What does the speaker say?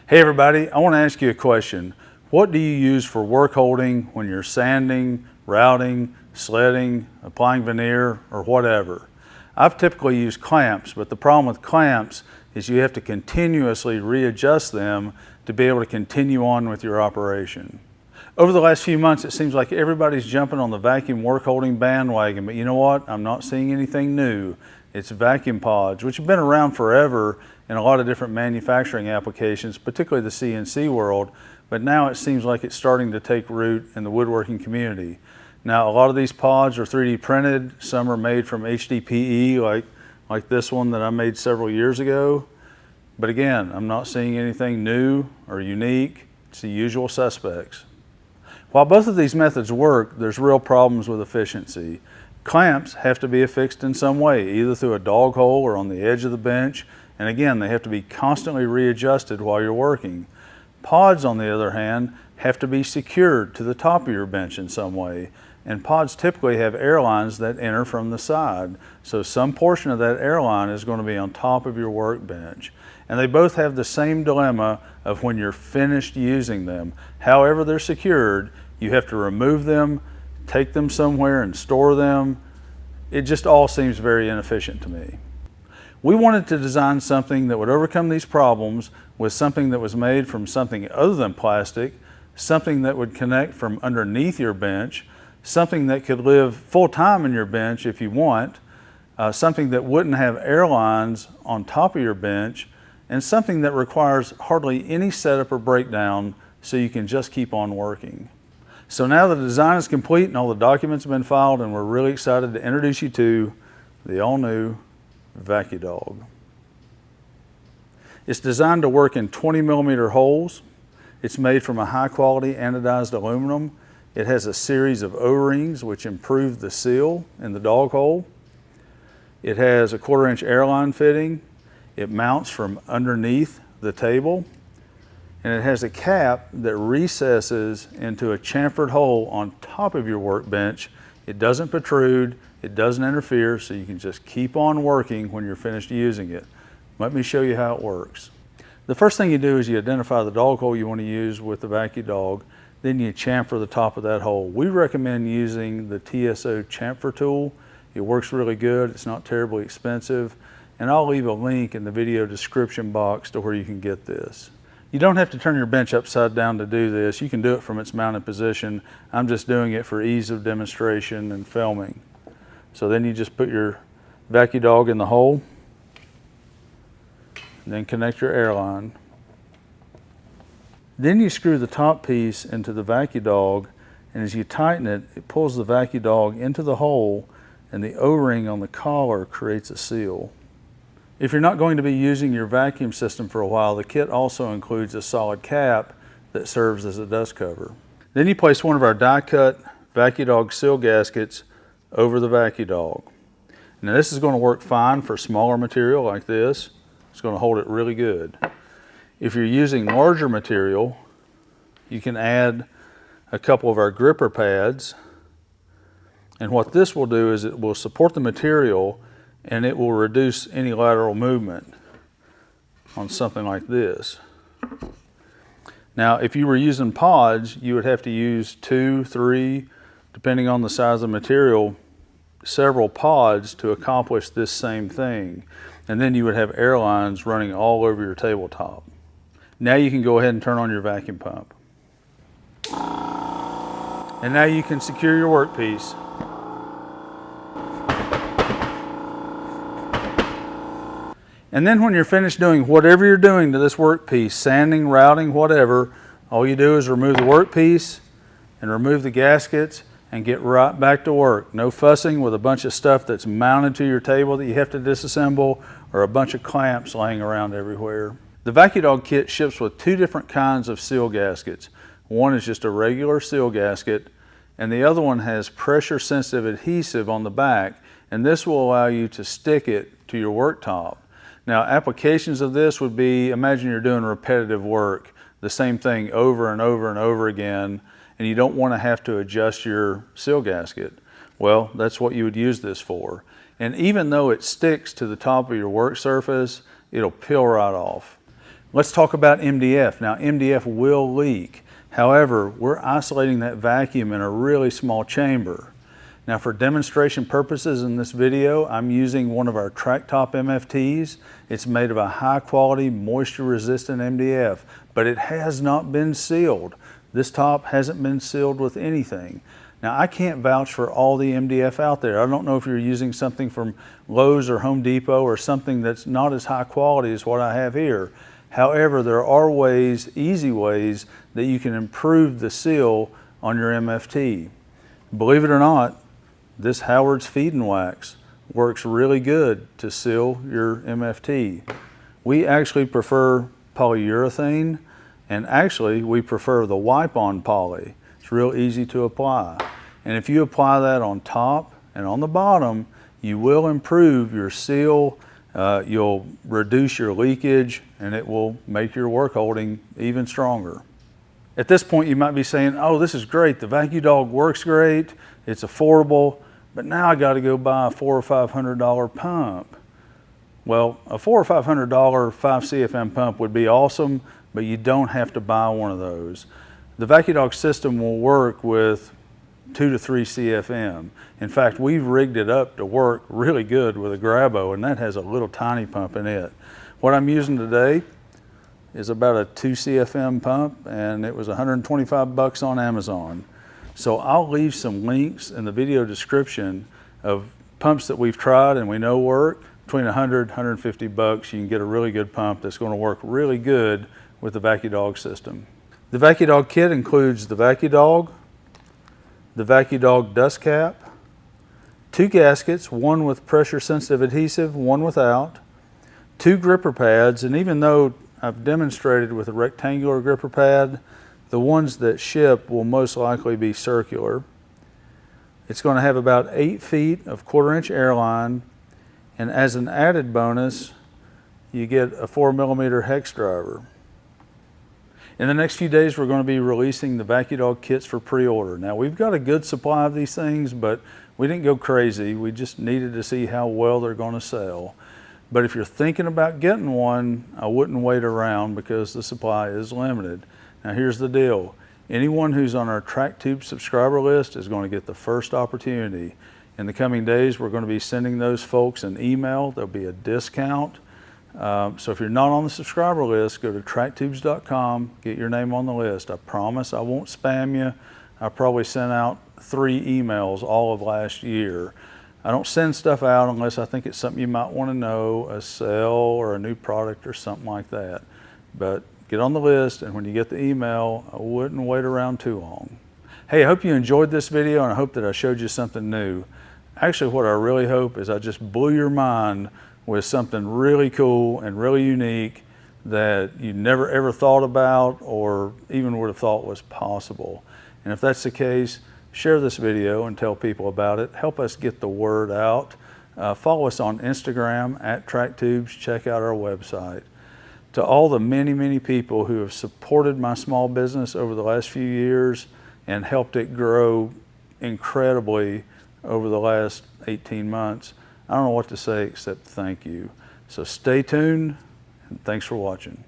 Hey everybody, I want to ask you a question. What do you use for work holding when you're sanding, routing, sledding, applying veneer, or whatever? I've typically used clamps, but the problem with clamps is you have to continuously readjust them to be able to continue on with your operation. Over the last few months, it seems like everybody's jumping on the vacuum work holding bandwagon, but you know what? I'm not seeing anything new. It's vacuum pods, which have been around forever in a lot of different manufacturing applications, particularly the CNC world, but now it seems like it's starting to take root in the woodworking community. Now, a lot of these pods are 3D printed. Some are made from HDPE, like this one that I made several years ago. But again, I'm not seeing anything new or unique. It's the usual suspects. While both of these methods work, there's real problems with efficiency. Clamps have to be affixed in some way, either through a dog hole or on the edge of the bench. And again, they have to be constantly readjusted while you're working. Pods, on the other hand, have to be secured to the top of your bench in some way. And pods typically have airlines that enter from the side. So some portion of that airline is going to be on top of your workbench. And they both have the same dilemma of when you're finished using them. However they're secured, you have to remove them, take them somewhere and store them. It just all seems very inefficient to me. We wanted to design something that would overcome these problems with something that was made from something other than plastic, something that would connect from underneath your bench, something that could live full time in your bench if you want, something that wouldn't have airlines on top of your bench, and something that requires hardly any setup or breakdown so you can just keep on working. So now the design is complete and all the documents have been filed, and we're really excited to introduce you to the all-new Vacu Dog. It's designed to work in 20mm holes. It's made from a high-quality anodized aluminum. It has a series of O-rings which improve the seal in the dog hole. It has a 1/4-inch airline fitting. It mounts from underneath the table. And it has a cap that recesses into a chamfered hole on top of your workbench. It doesn't protrude, it doesn't interfere, so you can just keep on working when you're finished using it. Let me show you how it works. The first thing you do is you identify the dog hole you want to use with the Vacu Dog, then you chamfer the top of that hole. We recommend using the TSO chamfer tool. It works really good, it's not terribly expensive, and I'll leave a link in the video description box to where you can get this. You don't have to turn your bench upside down to do this. You can do it from its mounted position. I'm just doing it for ease of demonstration and filming. So then you just put your Vacu Dog in the hole, and then connect your airline. Then you screw the top piece into the Vacu Dog, and as you tighten it, it pulls the Vacu Dog into the hole, and the O-ring on the collar creates a seal. If you're not going to be using your vacuum system for a while, the kit also includes a solid cap that serves as a dust cover. Then you place one of our die-cut Vacu Dog seal gaskets over the Vacu Dog. Now this is going to work fine for smaller material like this. It's going to hold it really good. If you're using larger material, you can add a couple of our gripper pads. And what this will do is it will support the material and it will reduce any lateral movement on something like this. Now, if you were using pods, you would have to use 2, 3, depending on the size of the material, several pods to accomplish this same thing. And then you would have airlines running all over your tabletop. Now you can go ahead and turn on your vacuum pump. And now you can secure your workpiece. And then when you're finished doing whatever you're doing to this workpiece, sanding, routing, whatever, all you do is remove the workpiece and remove the gaskets and get right back to work. No fussing with a bunch of stuff that's mounted to your table that you have to disassemble or a bunch of clamps laying around everywhere. The Vacu Dog kit ships with 2 different kinds of seal gaskets. One is just a regular seal gasket, and the other one has pressure sensitive adhesive on the back, and this will allow you to stick it to your worktop. Now, applications of this would be, imagine you're doing repetitive work, the same thing over and over and over again, and you don't want to have to adjust your seal gasket. Well, that's what you would use this for. And even though it sticks to the top of your work surface, it'll peel right off. Let's talk about MDF. Now, MDF will leak. However, we're isolating that vacuum in a really small chamber. Now, for demonstration purposes in this video, I'm using one of our TRACKTOP MFTs. It's made of a high quality, moisture resistant MDF, but it has not been sealed. This top hasn't been sealed with anything. Now, I can't vouch for all the MDF out there. I don't know if you're using something from Lowe's or Home Depot or something that's not as high quality as what I have here. However, there are ways, easy ways, that you can improve the seal on your MFT. Believe it or not, this Howard's Feed and Wax works really good to seal your MFT. We actually prefer polyurethane, and actually we prefer the wipe-on poly. It's real easy to apply. And if you apply that on top and on the bottom, you will improve your seal, you'll reduce your leakage, and it will make your work holding even stronger. At this point, you might be saying, oh, this is great. The Vacu Dog works great. It's affordable, but now I got to go buy a $400 or $500 pump. Well, a $400 or $500 5 CFM pump would be awesome, but you don't have to buy one of those. The Vacu Dog system will work with 2 to 3 CFM. In fact, we've rigged it up to work really good with a Grabo, and that has a little tiny pump in it. What I'm using today is about a 2 CFM pump, and it was 125 bucks on Amazon. So I'll leave some links in the video description of pumps that we've tried and we know work. Between 100, 150 bucks, you can get a really good pump that's going to work really good with the Vacu Dog system. The Vacu Dog kit includes the Vacu Dog, the Vacu Dog dust cap, 2 gaskets, one with pressure sensitive adhesive, one without, 2 gripper pads, and even though I've demonstrated with a rectangular gripper pad, the ones that ship will most likely be circular. It's going to have about 8 feet of 1/4 inch airline, and as an added bonus, you get a 4mm hex driver. In the next few days, we're going to be releasing the Vacu Dog kits for pre-order. Now, we've got a good supply of these things, but we didn't go crazy. We just needed to see how well they're going to sell. But if you're thinking about getting one, I wouldn't wait around because the supply is limited. Now, here's the deal. Anyone who's on our TrackTube subscriber list is going to get the first opportunity. In the coming days, we're going to be sending those folks an email. There'll be a discount. So if you're not on the subscriber list, go to tracktubes.com, get your name on the list. I promise I won't spam you. I probably sent out 3 emails all of last year. I don't send stuff out unless I think it's something you might want to know, a sale or a new product or something like that. But get on the list, and when you get the email, I wouldn't wait around too long. Hey, I hope you enjoyed this video, and I hope that I showed you something new. Actually, what I really hope is I just blew your mind with something really cool and really unique that you never ever thought about or even would have thought was possible. And if that's the case, share this video and tell people about it. Help us get the word out. Follow us on Instagram @TrackTubes. Check out our website. To all the many, many people who have supported my small business over the last few years and helped it grow incredibly over the last 18 months, I don't know what to say except thank you. So stay tuned, and thanks for watching.